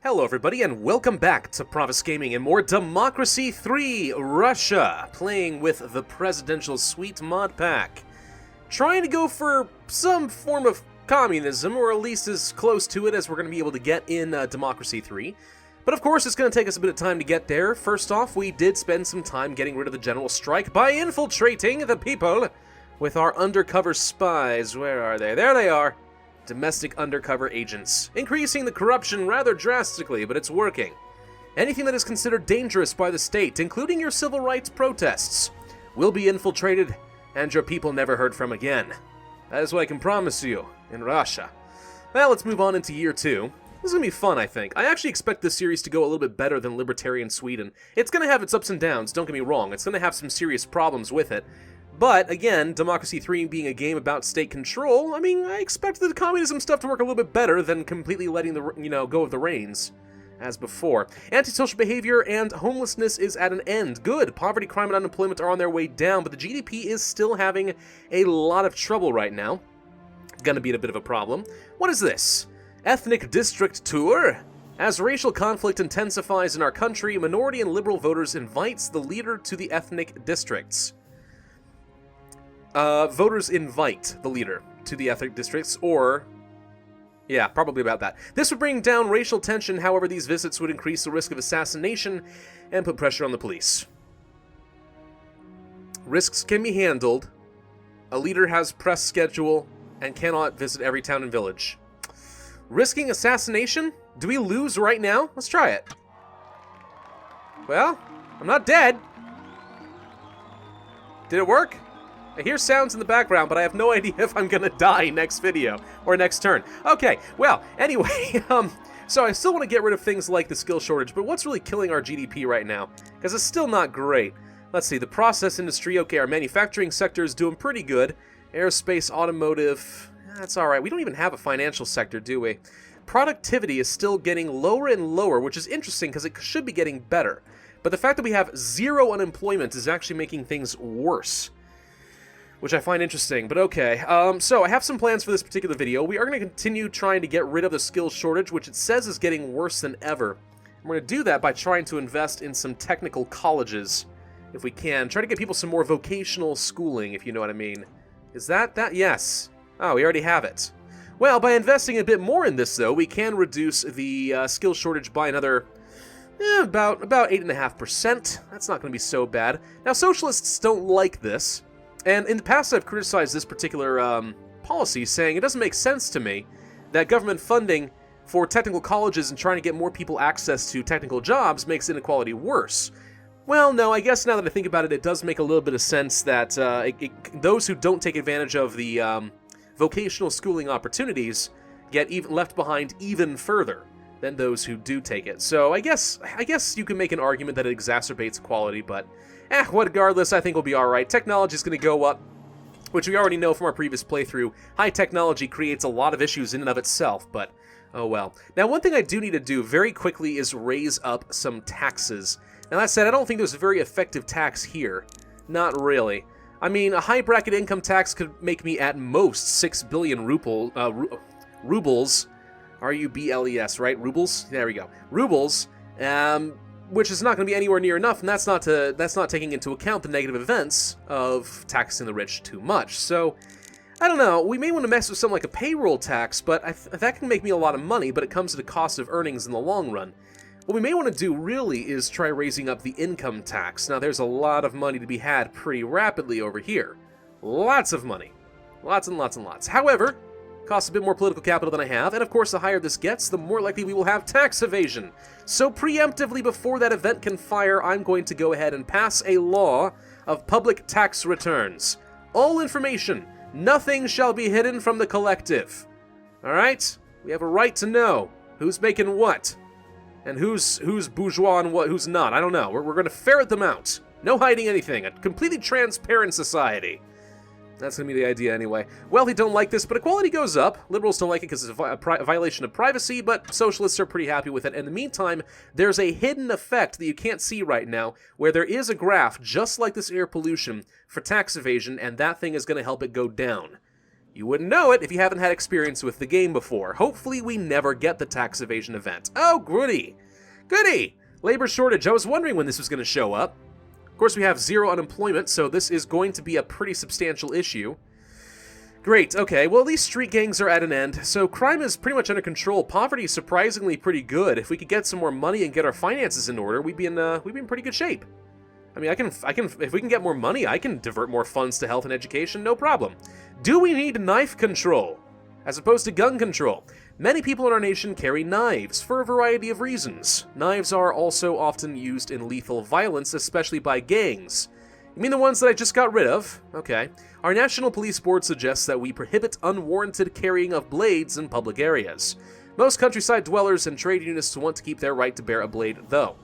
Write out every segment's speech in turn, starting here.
Hello everybody and welcome back to Pravus Gaming and more Democracy 3 Russia, playing with the Presidential Suite mod pack. Trying to go for some form of communism, or at least as close to it as we're going to be able to get in Democracy 3. But of course it's going to take us a bit of time to get there. First off, we did spend some time getting rid of the general strike by infiltrating the people with our undercover spies. Where are they? There they are. Domestic undercover agents, increasing the corruption rather drastically, but it's working. Anything that is considered dangerous by the state, including your civil rights protests, will be infiltrated and your people never heard from again. That is what I can promise you in Russia. Well, let's move on into year 2. This is going to be fun, I think. I actually expect this series to go a little bit better than Libertarian Sweden. It's going to have its ups and downs, don't get me wrong. It's going to have some serious problems with it. But, again, Democracy 3 being a game about state control, I mean, I expect the communism stuff to work a little bit better than completely letting the, go of the reins, as before. Antisocial behavior and homelessness is at an end. Good. Poverty, crime, and unemployment are on their way down, but the GDP is still having a lot of trouble right now. Gonna be a bit of a problem. What is this? Ethnic district tour? As racial conflict intensifies in our country, minority and liberal voters invites the leader to the ethnic districts. Voters invite the leader to the ethnic districts, or... yeah, probably about that. This would bring down racial tension, however these visits would increase the risk of assassination and put pressure on the police. Risks can be handled. A leader has press schedule and cannot visit every town and village. Risking assassination? Do we lose right now? Let's try it. Well, I'm not dead. Did it work? I hear sounds in the background, but I have no idea if I'm gonna die next video, or next turn. Okay, well, anyway, so I still want to get rid of things like the skill shortage, but what's really killing our GDP right now? Because it's still not great. Let's see, the process industry, okay, our manufacturing sector is doing pretty good. Aerospace, automotive, that's alright. We don't even have a financial sector, do we? Productivity is still getting lower and lower, which is interesting because it should be getting better. But the fact that we have zero unemployment is actually making things worse, which I find interesting, but okay. So I have some plans for this particular video. We are going to continue trying to get rid of the skills shortage, which it says is getting worse than ever. We're going to do that by trying to invest in some technical colleges, if we can. Try to get people some more vocational schooling, if you know what I mean. Is that? Yes. Oh, we already have it. Well, by investing a bit more in this, though, we can reduce the skills shortage by another... about 8.5%. That's not going to be so bad. Now, socialists don't like this. And in the past, I've criticized this particular policy, saying it doesn't make sense to me that government funding for technical colleges and trying to get more people access to technical jobs makes inequality worse. Well, no, I guess now that I think about it, it does make a little bit of sense that those who don't take advantage of the vocational schooling opportunities get left behind even further than those who do take it. So I guess you can make an argument that it exacerbates equality, but regardless, I think we'll be alright. Technology's going to go up, which we already know from our previous playthrough. High technology creates a lot of issues in and of itself, but oh well. Now, one thing I do need to do very quickly is raise up some taxes. Now, that said, I don't think there's a very effective tax here. Not really. I mean, a high bracket income tax could make me at most 6 billion rubles. R-U-B-L-E-S, right? Rubles? There we go. Rubles, which is not going to be anywhere near enough, and that's not taking into account the negative events of taxing the rich too much. So, I don't know. We may want to mess with something like a payroll tax, but that can make me a lot of money, but it comes at a cost of earnings in the long run. What we may want to do, really, is try raising up the income tax. Now, there's a lot of money to be had pretty rapidly over here. Lots of money. Lots and lots and lots. However, costs a bit more political capital than I have, and of course the higher this gets, the more likely we will have tax evasion. So preemptively, before that event can fire, I'm going to go ahead and pass a law of public tax returns. All information, nothing shall be hidden from the collective. Alright? We have a right to know who's making what, and who's bourgeois and who's not. I don't know. We're going to ferret them out. No hiding anything. A completely transparent society. That's going to be the idea anyway. Wealthy don't like this, but equality goes up. Liberals don't like it because it's a violation of privacy, but socialists are pretty happy with it. In the meantime, there's a hidden effect that you can't see right now, where there is a graph, just like this air pollution, for tax evasion, and that thing is going to help it go down. You wouldn't know it if you haven't had experience with the game before. Hopefully we never get the tax evasion event. Oh, goody. Goody! Labor shortage. I was wondering when this was going to show up. Of course, we have 0 unemployment, so this is going to be a pretty substantial issue. Great, okay, well, at least street gangs are at an end, so crime is pretty much under control. Poverty is surprisingly pretty good. If we could get some more money and get our finances in order, we'd be in pretty good shape. I mean, if we can get more money, I can divert more funds to health and education, no problem. Do we need knife control, as opposed to gun control? Many people in our nation carry knives, for a variety of reasons. Knives are also often used in lethal violence, especially by gangs. You mean the ones that I just got rid of? Okay. Our National Police Board suggests that we prohibit unwarranted carrying of blades in public areas. Most countryside dwellers and trade unionists want to keep their right to bear a blade, though.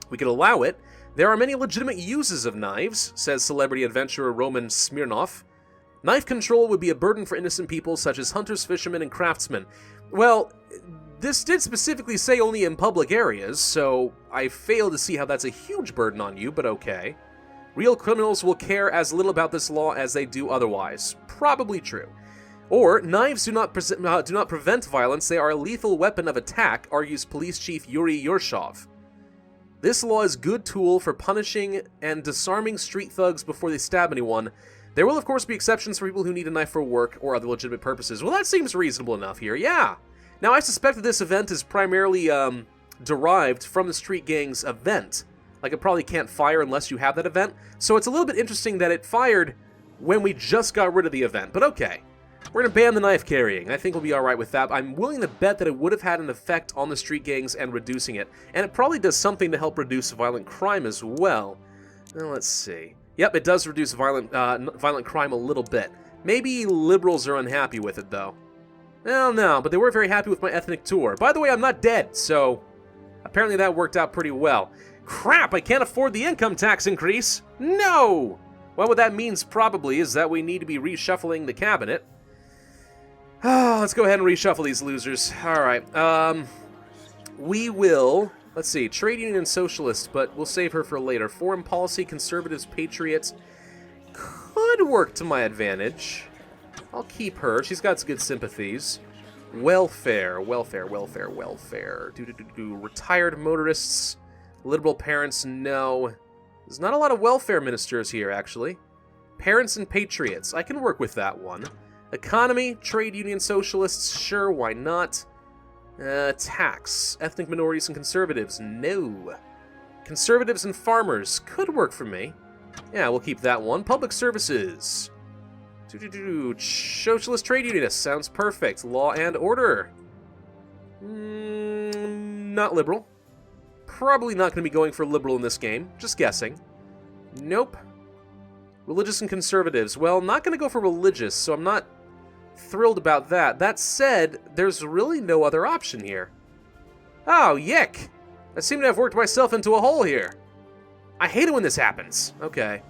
We could allow it. There are many legitimate uses of knives, says celebrity adventurer Roman Smirnov. Knife control would be a burden for innocent people such as hunters, fishermen, and craftsmen. Well, this did specifically say only in public areas, so I fail to see how that's a huge burden on you, but okay. Real criminals will care as little about this law as they do otherwise. Probably true. Or, knives do not prevent violence, they are a lethal weapon of attack, argues Police Chief Yuri Yorshov. This law is a good tool for punishing and disarming street thugs before they stab anyone. There will, of course, be exceptions for people who need a knife for work or other legitimate purposes. Well, that seems reasonable enough here, yeah. Now, I suspect that this event is primarily derived from the street gang's event. Like, it probably can't fire unless you have that event. So it's a little bit interesting that it fired when we just got rid of the event. But okay. We're going to ban the knife carrying. I think we'll be alright with that. I'm willing to bet that it would have had an effect on the street gangs and reducing it. And it probably does something to help reduce violent crime as well. Now, let's see. Yep, it does reduce violent crime a little bit. Maybe liberals are unhappy with it, though. Well, no, but they were very happy with my ethnic tour. By the way, I'm not dead, so apparently that worked out pretty well. Crap, I can't afford the income tax increase! No! Well, what that means probably is that we need to be reshuffling the cabinet. Let's go ahead and reshuffle these losers. Alright, we will... Let's see, trade union and socialist, but we'll save her for later. Foreign policy, conservatives, patriots. Could work to my advantage. I'll keep her. She's got good sympathies. Welfare. Retired motorists. Liberal parents, no. There's not a lot of welfare ministers here, actually. Parents and patriots. I can work with that one. Economy, trade union, socialists, sure, why not? Tax. Ethnic minorities and conservatives, no. Conservatives and farmers could work for me. Yeah, we'll keep that one. Public services. Socialist trade unionists, sounds perfect. Law and order. Not liberal. Probably not going to be going for liberal in this game. Just guessing. Nope. Religious and conservatives. Well, not going to go for religious, so I'm not thrilled about that. That said, there's really no other option here. Oh, yick! I seem to have worked myself into a hole here. I hate it when this happens. Okay.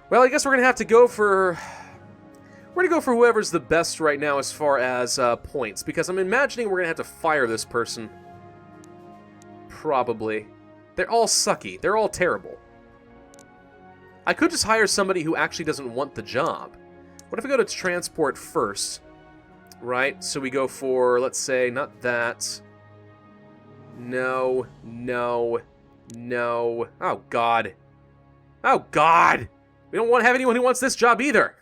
Well, I guess we're going to have to go for... We're going to go for whoever's the best right now as far as points, because I'm imagining we're going to have to fire this person. Probably. They're all sucky. They're all terrible. I could just hire somebody who actually doesn't want the job. What if we go to transport first? Right? So we go for, let's say, not that. No. Oh, God. Oh, God! We don't want to have anyone who wants this job either.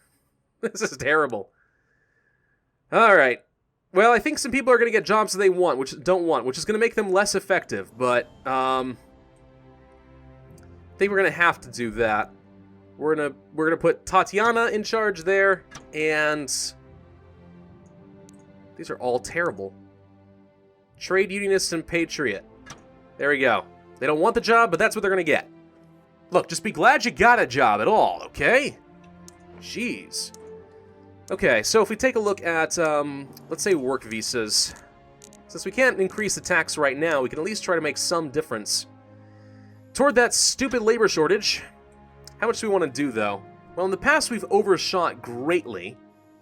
This is terrible. Alright. Well, I think some people are going to get jobs that they want, which is going to make them less effective, but, I think we're going to have to do that. We're gonna put Tatiana in charge there, and these are all terrible. Trade unionist and patriot. There we go. They don't want the job, but that's what they're gonna get. Look, just be glad you got a job at all, okay? Jeez. Okay, so if we take a look at, let's say work visas. Since we can't increase the tax right now, we can at least try to make some difference toward that stupid labor shortage. How much do we want to do, though? Well, in the past, we've overshot greatly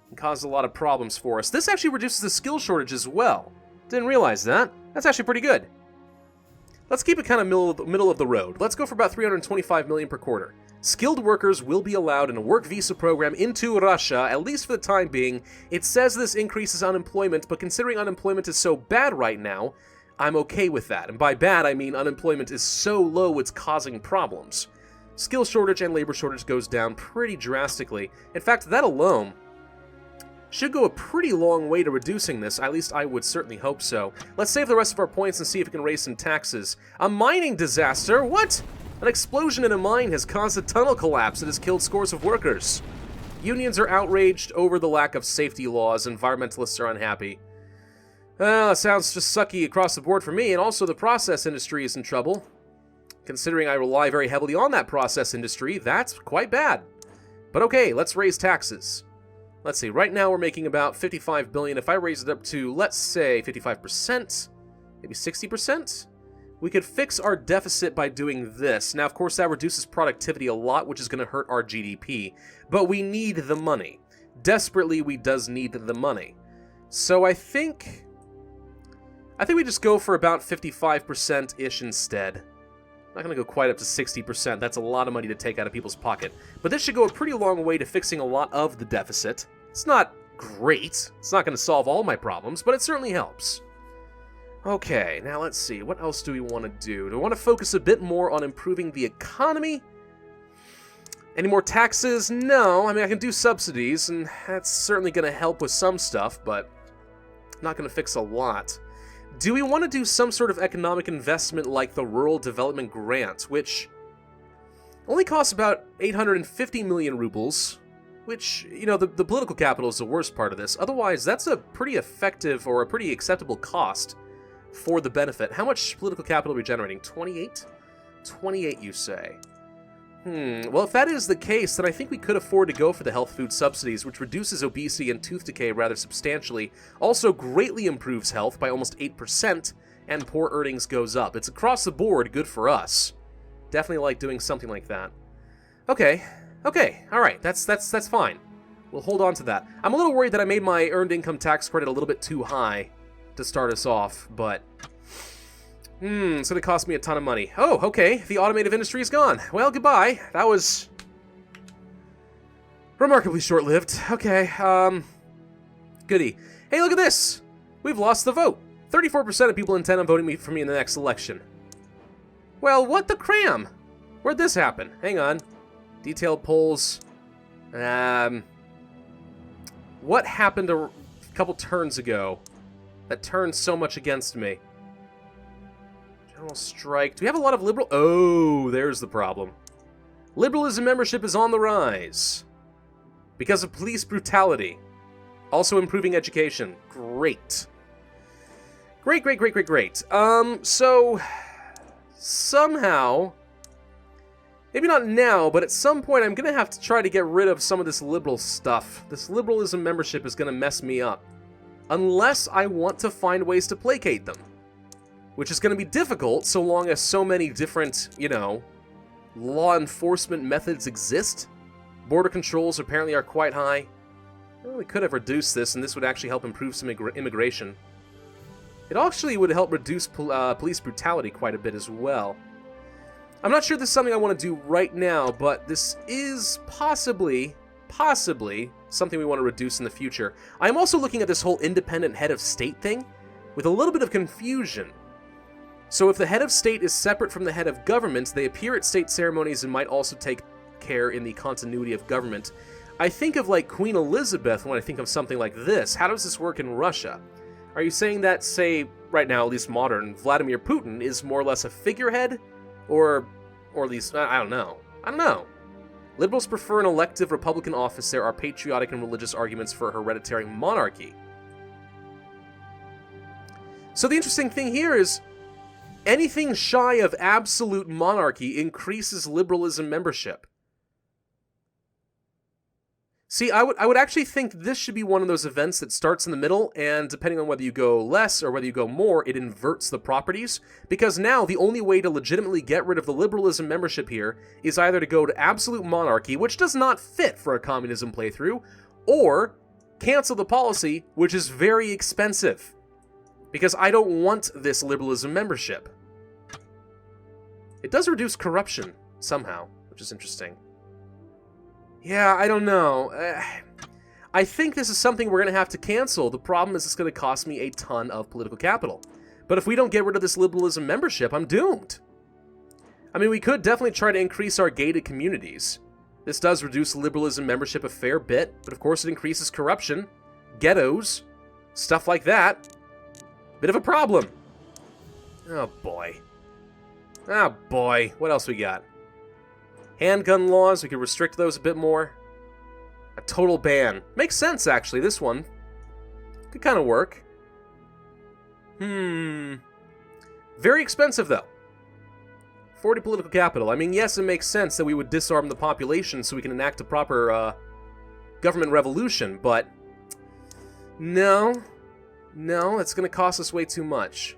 and caused a lot of problems for us. This actually reduces the skill shortage as well. Didn't realize that. That's actually pretty good. Let's keep it kind of middle of the road. Let's go for about 325 million per quarter. Skilled workers will be allowed in a work visa program into Russia, at least for the time being. It says this increases unemployment, but considering unemployment is so bad right now, I'm okay with that. And by bad, I mean unemployment is so low it's causing problems. Skill shortage and labor shortage goes down pretty drastically. In fact, that alone should go a pretty long way to reducing this, at least I would certainly hope so. Let's save the rest of our points and see if we can raise some taxes. A mining disaster? What? An explosion in a mine has caused a tunnel collapse that has killed scores of workers. Unions are outraged over the lack of safety laws. Environmentalists are unhappy. Well, it sounds just sucky across the board for me, and also the process industry is in trouble. Considering I rely very heavily on that process industry, that's quite bad. But okay, let's raise taxes. Let's see, right now we're making about 55 billion. If I raise it up to, let's say, 55%, maybe 60%, we could fix our deficit by doing this. Now, of course, that reduces productivity a lot, which is going to hurt our GDP. But we need the money. Desperately, we does need the money. So I think we just go for about 55%-ish instead. I'm not going to go quite up to 60%. That's a lot of money to take out of people's pocket. But this should go a pretty long way to fixing a lot of the deficit. It's not great. It's not going to solve all my problems, but it certainly helps. Okay, now let's see. What else do we want to do? Do we want to focus a bit more on improving the economy? Any more taxes? No. I mean, I can do subsidies, and that's certainly going to help with some stuff, but not going to fix a lot. Do we want to do some sort of economic investment like the Rural Development Grant, which only costs about 850 million rubles, which, you know, the political capital is the worst part of this. Otherwise, that's a pretty effective or a pretty acceptable cost for the benefit. How much political capital are we generating? 28? 28, you say? Well, if that is the case, then I think we could afford to go for the health food subsidies, which reduces obesity and tooth decay rather substantially, also greatly improves health by almost 8%, and poor earnings goes up. It's across the board good for us. Definitely like doing something like that. Okay, alright, that's fine. We'll hold on to that. I'm a little worried that I made my earned income tax credit a little bit too high to start us off, but it's going to cost me a ton of money. Oh, okay, the automotive industry is gone. Well, goodbye. That was remarkably short-lived. Okay, goody. Hey, look at this! We've lost the vote. 34% of people intend on voting for me in the next election. Well, what the cram? Where'd this happen? Hang on. Detailed polls. What happened a couple turns ago that turned so much against me? General strike. Do we have a lot of liberal? Oh, there's the problem. Liberalism membership is on the rise because of police brutality. Also improving education. Great. Great. So somehow, maybe not now, but at some point I'm going to have to try to get rid of some of this liberal stuff. This liberalism membership is going to mess me up. Unless I want to find ways to placate them. Which is going to be difficult so long as so many different, you know, law enforcement methods exist. Border controls apparently are quite high. Well, we could have reduced this, and this would actually help improve some immigration. It actually would help reduce police brutality quite a bit as well. I'm not sure this is something I want to do right now, but this is possibly something we want to reduce in the future. I'm also looking at this whole independent head of state thing with a little bit of confusion. So if the head of state is separate from the head of government, they appear at state ceremonies and might also take care in the continuity of government. I think of like Queen Elizabeth when I think of something like this. How does this work in Russia? Are you saying that, say, right now, at least modern, Vladimir Putin is more or less a figurehead? Or at least, I don't know. Liberals prefer an elective Republican office. There are patriotic and religious arguments for a hereditary monarchy. So the interesting thing here is, anything shy of absolute monarchy increases liberalism membership. See, I would actually think this should be one of those events that starts in the middle, and depending on whether you go less or whether you go more, it inverts the properties, because now the only way to legitimately get rid of the liberalism membership here is either to go to absolute monarchy, which does not fit for a communism playthrough, or cancel the policy, which is very expensive, because I don't want this liberalism membership. It does reduce corruption, somehow, which is interesting. Yeah, I don't know. I think this is something we're going to have to cancel. The problem is it's going to cost me a ton of political capital. But if we don't get rid of this liberalism membership, I'm doomed. I mean, we could definitely try to increase our gated communities. This does reduce liberalism membership a fair bit, but of course it increases corruption, ghettos, stuff like that. Bit of a problem. Oh boy. Oh boy. What else we got? Handgun laws, we could restrict those a bit more. A total ban. Makes sense, actually, this one. Could kind of work. Very expensive, though. 40 political capital. I mean, yes, it makes sense that we would disarm the population so we can enact a proper government revolution, but no, it's going to cost us way too much.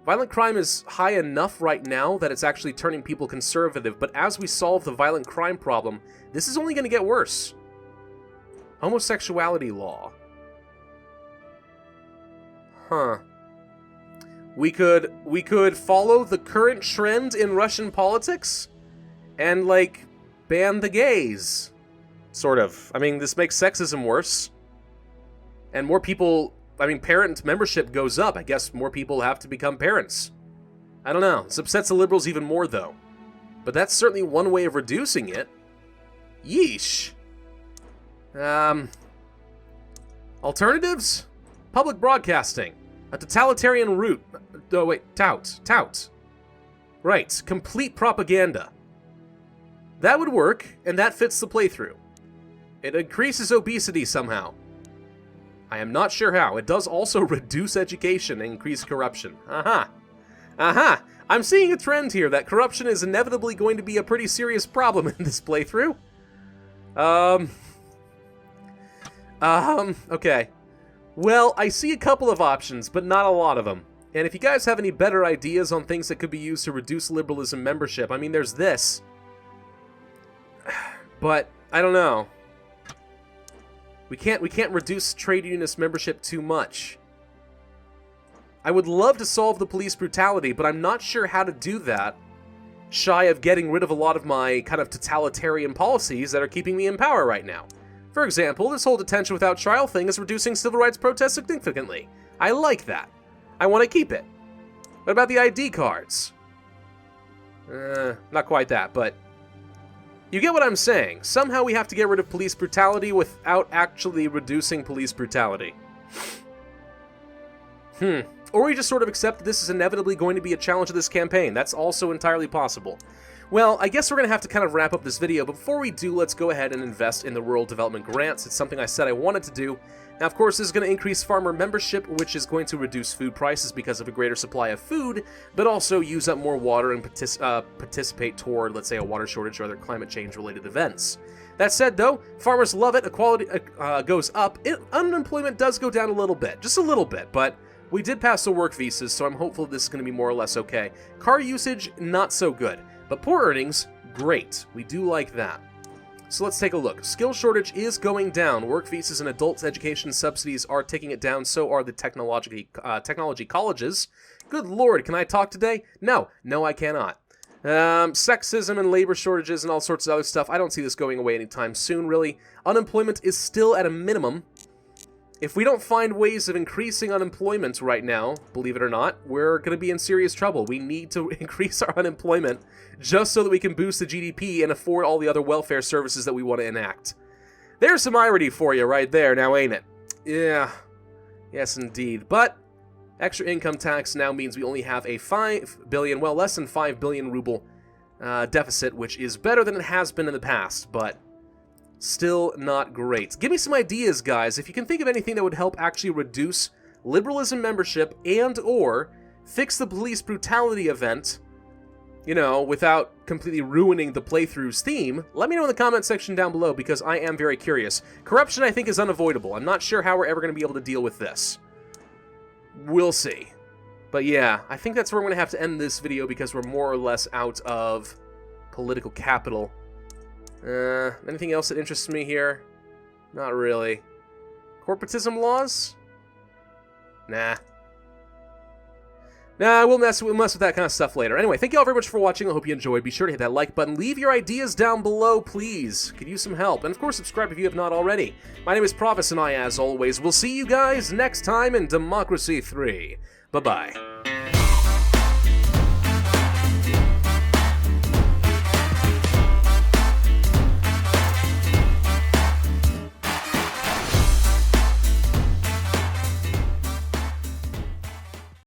Violent crime is high enough right now that it's actually turning people conservative, but as we solve the violent crime problem, this is only going to get worse. Homosexuality law. Huh. We could follow the current trend in Russian politics and, like, ban the gays. Sort of. I mean, this makes sexism worse. And more people, I mean, parent membership goes up. I guess more people have to become parents. I don't know. This upsets the liberals even more, though. But that's certainly one way of reducing it. Yeesh. Alternatives? Public broadcasting. A totalitarian route. Oh, wait. Tout. Right. Complete propaganda. That would work, and that fits the playthrough. It increases obesity somehow. I am not sure how. It does also reduce education and increase corruption. Aha. I'm seeing a trend here that corruption is inevitably going to be a pretty serious problem in this playthrough. Okay. Well, I see a couple of options, but not a lot of them. And if you guys have any better ideas on things that could be used to reduce liberalism membership, I mean, there's this. But, I don't know. We can't reduce trade unionist membership too much. I would love to solve the police brutality, but I'm not sure how to do that, shy of getting rid of a lot of my kind of totalitarian policies that are keeping me in power right now. For example, this whole detention without trial thing is reducing civil rights protests significantly. I like that. I want to keep it. What about the ID cards? Not quite that, but you get what I'm saying. Somehow we have to get rid of police brutality without actually reducing police brutality. Or we just sort of accept that this is inevitably going to be a challenge of this campaign. That's also entirely possible. Well, I guess we're going to have to kind of wrap up this video, but before we do, let's go ahead and invest in the rural development grants. It's something I said I wanted to do. Now, of course, this is going to increase farmer membership, which is going to reduce food prices because of a greater supply of food, but also use up more water and participate toward, let's say, a water shortage or other climate change-related events. That said, though, farmers love it, equality goes up, unemployment does go down a little bit, just a little bit, but we did pass the work visas, so I'm hopeful this is going to be more or less okay. Car usage, not so good. But poor earnings, great. We do like that. So let's take a look. Skill shortage is going down. Work visas and adult education subsidies are taking it down. So are the technology colleges. Good lord, can I talk today? No, I cannot. Sexism and labor shortages and all sorts of other stuff. I don't see this going away anytime soon, really. Unemployment is still at a minimum. If we don't find ways of increasing unemployment right now, believe it or not, we're going to be in serious trouble. We need to increase our unemployment just so that we can boost the GDP and afford all the other welfare services that we want to enact. There's some irony for you right there, now ain't it? Yeah. Yes, indeed. But extra income tax now means we only have a 5 billion, well, less than 5 billion ruble deficit, which is better than it has been in the past, but still not great. Give me some ideas, guys. If you can think of anything that would help actually reduce liberalism membership and or fix the police brutality event, you know, without completely ruining the playthrough's theme, let me know in the comment section down below because I am very curious. Corruption, I think, is unavoidable. I'm not sure how we're ever going to be able to deal with this. We'll see. But yeah, I think that's where I'm going to have to end this video because we're more or less out of political capital. Anything else that interests me here? Not really. Corporatism laws? Nah. Nah, we'll mess with that kind of stuff later. Anyway, thank you all very much for watching. I hope you enjoyed. Be sure to hit that like button. Leave your ideas down below, please. Could use some help. And of course, subscribe if you have not already. My name is Pravus, and I, as always, will see you guys next time in Democracy 3. Bye-bye.